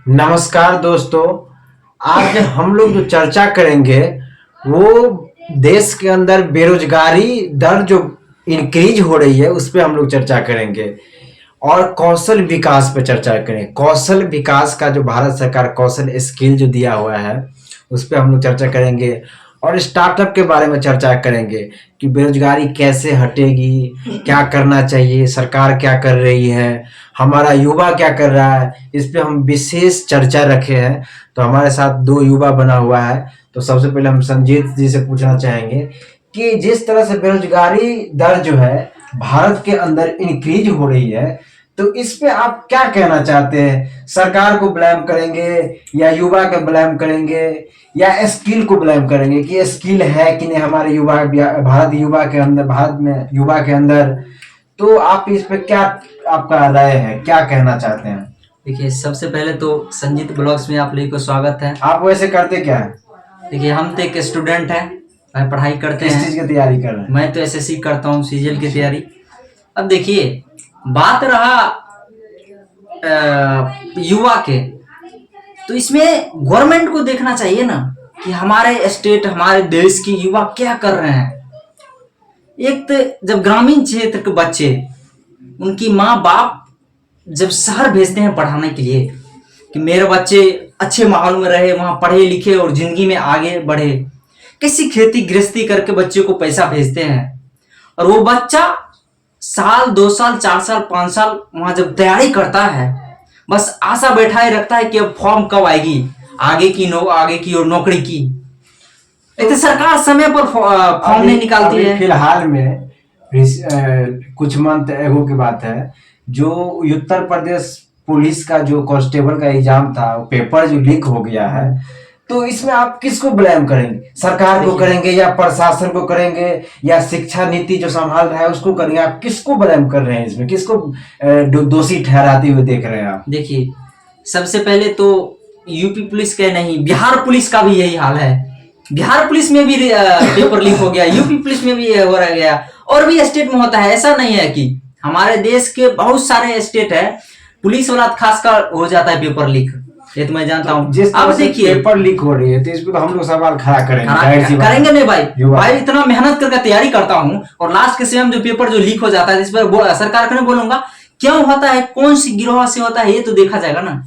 नमस्कार दोस्तों। आज हम लोग जो चर्चा करेंगे वो देश के अंदर बेरोजगारी दर जो इंक्रीज हो रही है उस पे हम लोग चर्चा करेंगे और कौशल विकास पे चर्चा करेंगे। कौशल विकास का जो भारत सरकार कौशल स्किल जो दिया हुआ है उस पे हम लोग चर्चा करेंगे और स्टार्टअप के बारे में चर्चा करेंगे कि बेरोजगारी कैसे हटेगी, क्या करना चाहिए, सरकार क्या कर रही है, हमारा युवा क्या कर रहा है। इस पे हम विशेष चर्चा रखे हैं। तो हमारे साथ दो युवा बना हुआ है। तो सबसे पहले हम संजीत जी से पूछना चाहेंगे कि जिस तरह से बेरोजगारी दर जो है भारत के अंदर इंक्रीज हो रही है, तो इस पे आप क्या कहना चाहते हैं? सरकार को ब्लेम करेंगे या युवा को ब्लेम करेंगे या स्किल को ब्लेम करेंगे कि स्किल है कि नहीं हमारे युवा भारत में युवा के अंदर? तो आप इस पे क्या आपका राय है, क्या कहना चाहते हैं? देखिए, सबसे पहले तो संजीत ब्लॉग्स में आप लोगों को स्वागत है। आप वैसे करते क्या है? देखिए, हम तो एक स्टूडेंट हैं, मैं पढ़ाई करते किस हैं। चीज की तैयारी कर रहे हैं? मैं तो एसएससी करता हूँ, सीजीएल की तैयारी। अब देखिए, बात रहा युवा के, तो इसमें गवर्नमेंट को देखना चाहिए ना कि हमारे स्टेट, हमारे देश की युवा क्या कर रहे हैं। एक तो जब ग्रामीण क्षेत्र के बच्चे, उनकी माँ बाप जब शहर भेजते हैं पढ़ाने के लिए कि मेरे बच्चे अच्छे माहौल में रहे, वहां पढ़े लिखे और जिंदगी में आगे बढ़े, किसी खेती गृहस्थी करके बच्चे को पैसा भेजते हैं और वो बच्चा साल 2 साल 4 साल 5 साल वहां जब तैयारी करता है, बस आशा बैठाए रखता है कि अब फॉर्म कब आएगी आगे की और नौकरी की। तो सरकार समय पर फॉर्म नहीं निकालती है। फिलहाल में कुछ मंथ एगो की बात है, जो उत्तर प्रदेश पुलिस का जो कांस्टेबल का एग्जाम था, पेपर जो लीक हो गया है, तो इसमें आप किसको ब्लेम करेंगे? सरकार को करेंगे या प्रशासन को करेंगे या शिक्षा नीति जो संभाल रहा है उसको करेंगे? आप किसको ब्लेम कर रहे हैं इसमें? किसको दोषी ठहराते हुए देख रहे हैं आप? देखिए, सबसे पहले तो यूपी पुलिस के नहीं, बिहार पुलिस का भी यही हाल है। बिहार पुलिस में भी पेपर लीक हो गया, यूपी पुलिस में भी हो रहा गया, और भी स्टेट में होता है। ऐसा नहीं है कि हमारे देश के बहुत सारे स्टेट है, पुलिस वाला खासकर हो जाता है पेपर लीक, ये तो मैं जानता हूँ। अब देखिए, पेपर लीक हो रही है तो इस पे तो हम लोग सवाल खड़ा करेंगे नहीं भाई इतना मेहनत करके तैयारी करता हूँ और लास्ट के समय जो पेपर जो लीक हो जाता है, इस पर सरकार को नहीं बोलूंगा क्यों होता है, कौन सी गिरोह से होता है, ये तो देखा जाएगा ना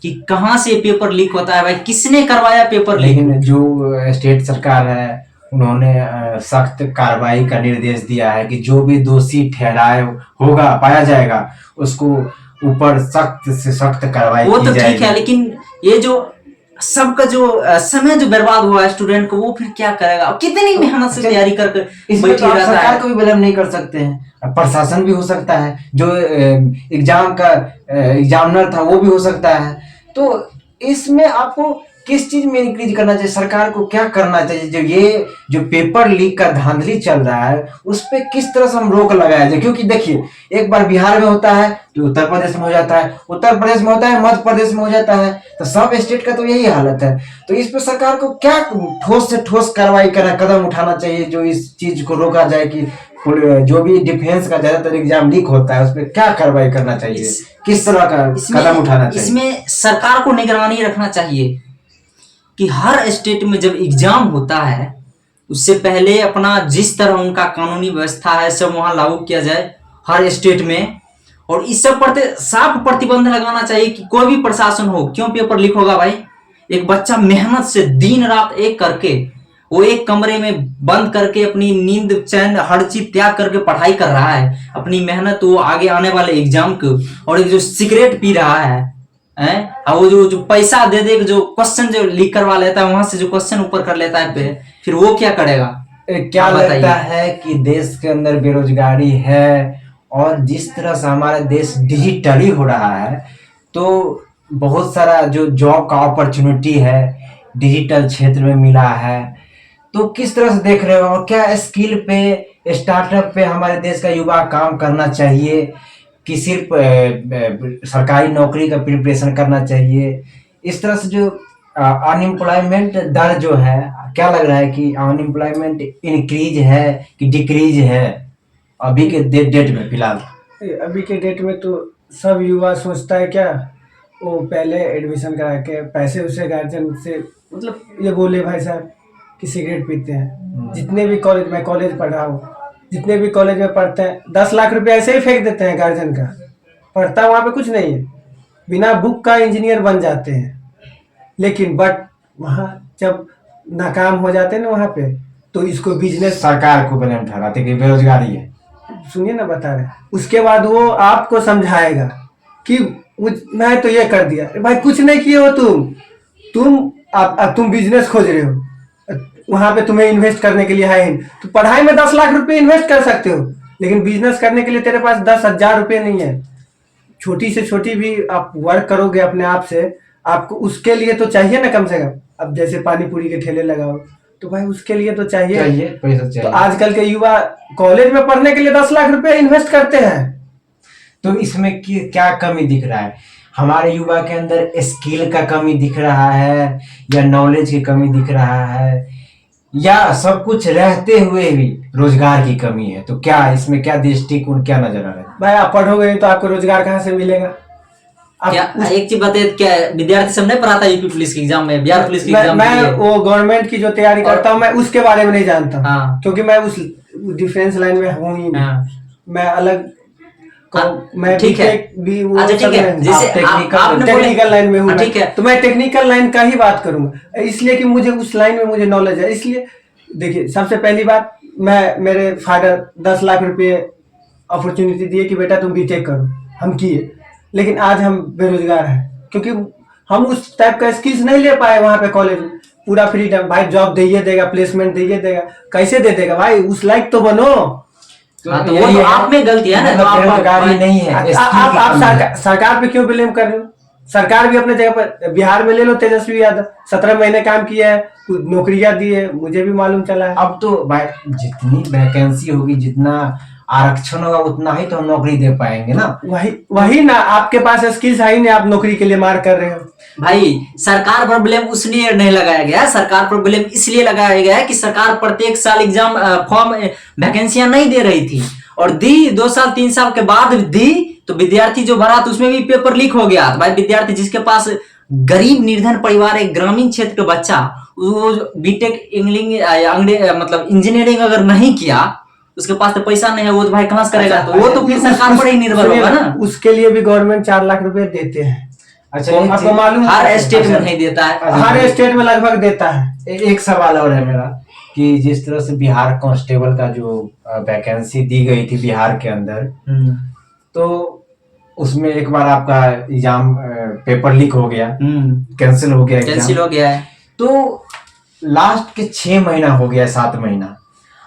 कि कहां से पेपर लीक होता है, भाई किसने करवाया पेपर लीक। लेकिन जो स्टेट सरकार है उन्होंने सख्त कार्रवाई का निर्देश दिया है कि जो भी दोषी ठहराए होगा पाया जाएगा उसको ऊपर सख्त से सख्त कार्रवाई वो तो ठीक है, लेकिन ये जो सबका जो समय जो बर्बाद हुआ है स्टूडेंट को, वो फिर क्या करेगा? कितनी मेहनत से तैयारी करके इसमें तो सरकार को भी ब्लेम नहीं कर सकते हैं, प्रशासन भी हो सकता है, जो एग्जाम का एग्जामिनर था वो भी हो सकता है। तो इसमें आपको किस चीज में इंक्रीज करना चाहिए? सरकार को क्या करना चाहिए? जो पेपर लीक का धांधली चल रहा है उस पे किस तरह से हम रोक लगाया जाए? क्योंकि देखिए, एक बार बिहार में होता है तो उत्तर प्रदेश में हो जाता है, उत्तर प्रदेश में होता है मध्य प्रदेश में हो जाता है, तो सब स्टेट का तो यही हालत है। तो इस पे सरकार को क्या ठोस से ठोस कार्रवाई करना, कदम उठाना चाहिए जो इस चीज को रोका जाए कि जो भी डिफेंस का ज्यादातर एग्जाम लीक होता है उस पर क्या कार्रवाई करना चाहिए, किस तरह का कदम उठाना चाहिए? इसमें सरकार को निगरानी रखना चाहिए कि हर स्टेट में जब एग्जाम होता है उससे पहले अपना जिस तरह उनका कानूनी व्यवस्था है सब वहां लागू किया जाए हर स्टेट में, और इस सब पर साफ प्रतिबंध लगाना चाहिए कि कोई भी प्रशासन हो, क्यों पेपर लीक होगा भाई? एक बच्चा मेहनत से दिन रात एक करके, वो एक कमरे में बंद करके अपनी नींद चैन हर चीज त्याग करके पढ़ाई कर रहा है, अपनी मेहनत वो आगे आने वाले एग्जाम को, और एक जो सिगरेट पी रहा है और वो जो पैसा दे दे जो क्वेश्चन जो लीक करवा लेता है, वहां से जो क्वेश्चन ऊपर कर लेता है, फिर वो क्या करेगा? क्या लगता है कि देश के अंदर बेरोजगारी है और जिस तरह से हमारा देश डिजिटली हो रहा है तो बहुत सारा जो जॉब का अपॉर्चुनिटी है डिजिटल क्षेत्र में मिला है, तो किस तरह से देख रहे हो? और क्या स्किल पे, स्टार्टअप पे हमारे देश का युवा काम करना चाहिए कि सिर्फ सरकारी नौकरी का प्रिपरेशन करना चाहिए? इस तरह से जो अनएम्प्लॉयमेंट दर जो है, क्या लग रहा है कि अनएम्प्लॉयमेंट इंक्रीज है कि डिक्रीज है अभी के डेट में फिलहाल? अभी के डेट में तो सब युवा सोचता है क्या, वो पहले एडमिशन करा के पैसे उसे गार्जियन से मतलब ये बोले भाई साहब कि सिगरेट पीते हैं। जितने भी कॉलेज में कॉलेज पढ़ा हूँ, जितने भी कॉलेज में पढ़ते हैं 10 लाख रुपए ऐसे ही फेंक देते हैं गार्जियन का। पढ़ता वहाँ पे कुछ नहीं है, बिना बुक का इंजीनियर बन जाते हैं। लेकिन बट वहाँ जब नाकाम हो जाते हैं ना वहाँ पे, तो इसको बिजनेस, सरकार को ब्लेम ठहराते कि बेरोजगारी है। सुनिए ना बता रहे, उसके बाद वो आपको समझाएगा कि मैं तो ये कर दिया। भाई कुछ नहीं किए हो तुम बिजनेस खोज रहे हो, वहां पे तुम्हें इन्वेस्ट करने के लिए है ही नहीं। तो पढ़ाई में 10 लाख रुपए इन्वेस्ट कर सकते हो, लेकिन बिजनेस करने के लिए तेरे पास 10,000 रुपये नहीं है। छोटी से छोटी भी आप वर्क करोगे अपने आप से, आपको उसके लिए तो चाहिए ना कम से कम। अब जैसे पानी पूरी के ठेले लगाओ तो भाई उसके लिए तो चाहिए पैसा तो चाहिए। आजकल के युवा कॉलेज में पढ़ने के लिए 10 लाख रुपए इन्वेस्ट करते हैं। तो इसमें क्या कमी दिख रहा है? हमारे युवा के अंदर स्किल का कमी दिख रहा है, या नॉलेज की कमी दिख रहा है, या सब कुछ रहते हुए भी रोजगार की कमी है? तो क्या इसमें क्या दृष्टिकोण क्या नजर आ रहा है? भाई आप पढ़ोगे नहीं तो आपको रोजगार कहाँ से मिलेगा? क्या एक चीज बताइए, क्या विद्यार्थी सब नहीं पढ़ाता यूपी पुलिस के एग्जाम में, बिहार पुलिस के एग्जाम मैं में? वो गवर्नमेंट की जो तैयारी करता हूँ मैं उसके बारे में नहीं जानता हूँ। हाँ। क्योंकि मैं उस डिफेंस लाइन में हूँ ही नहीं। हाँ। मैं अलग मैं ठीक है। भी वो अच्छा ठीक है, जैसे आपने टेक्निकल लाइन में हूँ। ठीक है, तो मैं टेक्निकल लाइन का ही बात करूंगा, इसलिए कि मुझे उस लाइन में मुझे नॉलेज है। इसलिए देखिए, सबसे पहली बात, मेरे फादर 10 लाख रुपए अपॉर्चुनिटी दिए कि बेटा तुम बीटेक करो, हम किए। लेकिन आज हम बेरोजगार हैं क्योंकि हम उस टाइप का स्किल्स नहीं ले पाए वहां पे कॉलेज में। पूरा फ्रीडम, भाई जॉब दे देगा, प्लेसमेंट दे देगा, कैसे दे देगा भाई? उस लायक तो बनो। तो वो तो आप में गलती है ना, तो आप बेरोजगारी नहीं है। आप सरकार पे क्यों ब्लेम कर रहे हो? सरकार भी अपने जगह पर, बिहार में ले लो तेजस्वी यादव, 17 महीने काम किया है, कुछ नौकरियां दी है, मुझे भी मालूम चला है। अब तो भाई जितनी वैकेंसी होगी, जितना आरक्षण होगा, उतना ही तो हम नौकरी दे पाएंगे ना। वही ना, आपके पास स्किल्स है ही नहीं, आप नौकरी के लिए मार कर रहे हो। भाई सरकार पर ब्लेम उसलिए नहीं लगाया गया, सरकार पर ब्लेम इसलिए लगाया गया है कि सरकार प्रत्येक साल एग्जाम फॉर्म वैकेंसियां नहीं दे रही थी, और दी 2 साल 3 साल के बाद दी तो विद्यार्थी जो भरा तो उसमें भी पेपर लीक हो गया। तो भाई विद्यार्थी जिसके पास, गरीब निर्धन परिवार, एक ग्रामीण क्षेत्र का बच्चा, वो बीटेक मतलब इंजीनियरिंग अगर नहीं किया, उसके पास तो पैसा नहीं है, वो तो भाई कहाँ से करेगा? तो वो तो फिर सरकार पर ही निर्भर होगा ना। उसके लिए भी गवर्नमेंट 4 लाख रुपए देते हैं। अच्छा, आपको मालूम? हर स्टेट में नहीं देता है, हर स्टेट में लगभग देता है। एक सवाल और है मेरा कि जिस तरह से बिहार कांस्टेबल का जो वैकेंसी दी गई थी बिहार के अंदर, तो उसमें एक बार आपका एग्जाम पेपर लीक हो गया, कैंसिल हो गया, कैंसिल हो गया है। तो लास्ट के 6 महीना हो गया, 7 महीना,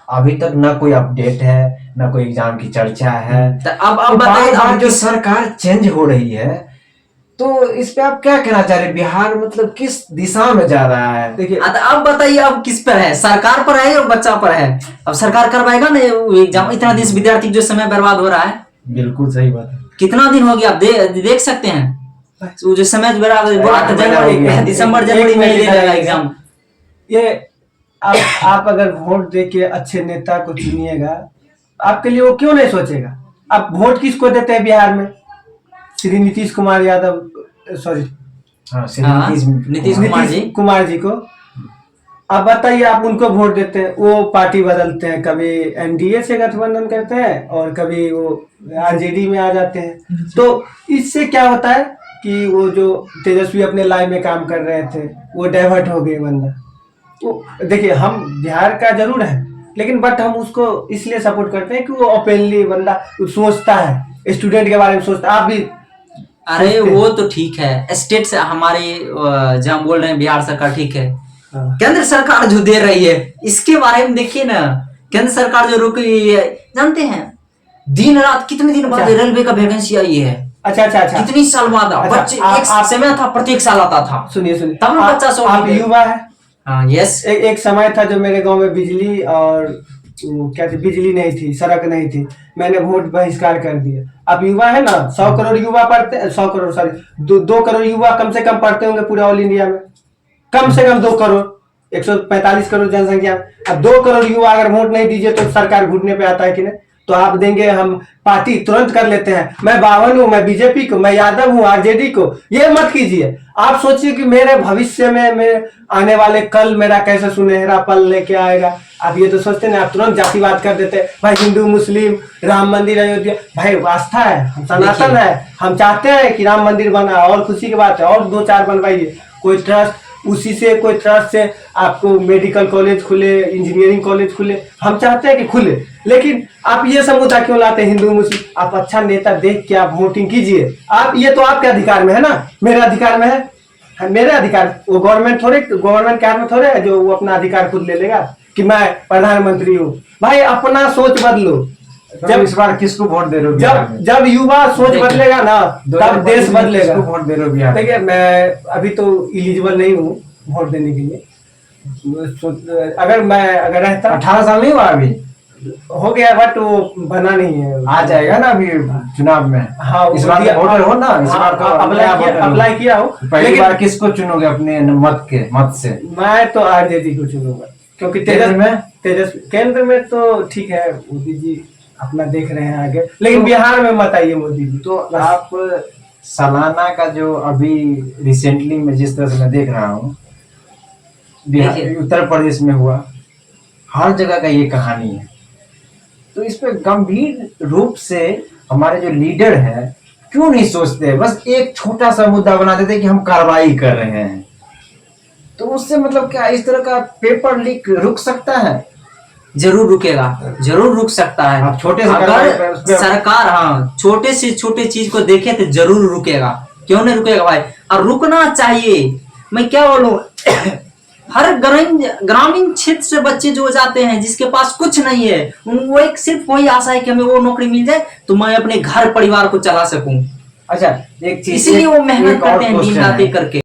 अभी तक ना कोई अपडेट है, ना कोई एग्जाम की चर्चा है। तो अब बताइए, अब जो सरकार चेंज हो रही है, तो इस पे आप क्या कहना चाह रहे हैं? बिहार मतलब किस दिशा में जा रहा है? देखिए, अब बताइए, अब किस पर है? सरकार पर है या बच्चा पर है? अब सरकार करवाएगा ना एग्जाम। इतना दिन से विद्यार्थी जो समय बर्बाद हो रहा है। बिल्कुल सही बात है। कितना दिन हो गया, आप देख सकते हैं, वो जो समय बर्बाद बोला था, जनवरी, दिसंबर जनवरी में ले जाएगा एग्जाम। ये आप अगर वोट दे के अच्छे नेता को चुनिएगा, आपके लिए वो क्यों नहीं सोचेगा? आप वोट किसको देते हैं बिहार में? श्री नीतीश कुमार यादव, सॉरी, नीतीश कुमार जी को। अब बताइए, आप उनको वोट देते हैं, वो पार्टी बदलते हैं, कभी एनडीए से गठबंधन करते हैं और कभी वो आरजेडी में आ जाते हैं। तो इससे क्या होता है कि वो जो तेजस्वी अपने लाइन में काम कर रहे थे, वो डाइवर्ट हो गए बंदा। तो देखिए, हम बिहार का जरूर है, लेकिन बट हम उसको इसलिए सपोर्ट करते हैं कि वो ओपनली बंदा सोचता है, स्टूडेंट के बारे में सोचता है। आप भी, अरे वो तो ठीक है, स्टेट से हमारे जहाँ बोल रहे हैं बिहार सरकार ठीक है, केंद्र सरकार जो दे रही है इसके बारे में देखिए ना। केंद्र सरकार जो रुक रही है, जानते हैं दिन रात कितने दिन बाद रेलवे का वैकेंसी आई है। अच्छा, कितनी साल बाद बच्चे, एक समय था प्रत्येक साल आता था। सुनिए, तब बच्चा सो, आप युवा है। यस, एक समय था जो मेरे गांव में बिजली और क्या थी, बिजली नहीं थी, सड़क नहीं थी, मैंने वोट बहिष्कार कर दिया। अब युवा है ना, 100 करोड़ युवा पढ़ते, 100 करोड़ सॉरी 2 करोड़ युवा कम से कम पढ़ते होंगे पूरा ऑल इंडिया में, कम से कम 2 करोड़, 145 करोड़ जनसंख्या। अब 2 करोड़ युवा अगर वोट नहीं दीजिए तो सरकार घुटने पे आता है कि नहीं? तो आप देंगे हम पार्टी तुरंत कर लेते हैं, मैं बावन हूँ, मैं बीजेपी को, मैं यादव हूँ आरजेडी को, ये मत कीजिए। आप सोचिए कि मेरे भविष्य में मैं आने वाले कल मेरा कैसे सुनहरा पल लेके आएगा। आप ये तो सोचते ना, आप तुरंत जातिवाद कर देते हैं, भाई हिंदू मुस्लिम राम मंदिर अयोध्या, भाई आस्था है, हम सनातन है, हम चाहते हैं कि राम मंदिर बना, और खुशी की बात है, और 2-4 बनवाइए। कोई ट्रस्ट, उसी से कोई ट्रस्ट से आपको मेडिकल कॉलेज खुले, इंजीनियरिंग कॉलेज खुले, हम चाहते हैं कि खुले। लेकिन आप ये सब मुद्दा क्यों लाते हैं हिंदू मुस्लिम? आप अच्छा नेता देख के आप वोटिंग कीजिए। आप ये तो आपके अधिकार में है ना, मेरे अधिकार में है, मेरे अधिकार, वो गवर्नमेंट के हाथ में थोड़े है जो वो अपना अधिकार खुद ले लेगा कि मैं प्रधानमंत्री हूँ। भाई अपना सोच बदलो। जब इस बार किसको वोट दे रहे हो बिहार में? जब युवा सोच बदलेगा ना, तब देश बदलेगा। किसको वोट दे रहे हो बिहार में? देखिए, मैं अभी तो एलिजिबल नहीं हूँ वोट देने के लिए। अगर रहता 18 साल नहीं हुआ अभी? हो गया, बट वो बना नहीं है। आ जाएगा ना अभी चुनाव में। हाँ, इस बार वोटर हो ना, इस बार तो अप्लाई किया हो। पहली बार किसको चुनोगे अपने मत से? मैं तो आरजेडी को चुनूंगा, क्योंकि केंद्र में तो ठीक है, मोदी जी अपना देख रहे हैं आगे, लेकिन बिहार में मत आइए मोदी जी। तो आप सालाना का जो अभी रिसेंटली में जिस तरह से मैं देख रहा हूँ बिहार, उत्तर प्रदेश में हुआ, हर जगह का ये कहानी है। तो इस पे गंभीर रूप से हमारे जो लीडर हैं क्यों नहीं सोचते? बस एक छोटा सा मुद्दा बना देते कि हम कार्रवाई कर रहे हैं, तो उससे मतलब क्या इस तरह का पेपर लीक रुक सकता है? जरूर रुकेगा, जरूर रुक सकता है। आप छोटे से अगर सरकार छोटे से छोटे चीज को देखे तो जरूर रुकेगा। क्यों नहीं रुकेगा भाई? और रुकना चाहिए। मैं क्या बोलूं हर ग्रामीण क्षेत्र से बच्चे जो जाते हैं, जिसके पास कुछ नहीं है, वो एक सिर्फ वही आशा है कि हमें वो नौकरी मिल जाए तो मैं अपने घर परिवार को चला सकूं। अच्छा, एक चीज, इसीलिए वो मेहनत करते हैं दिन रात करके।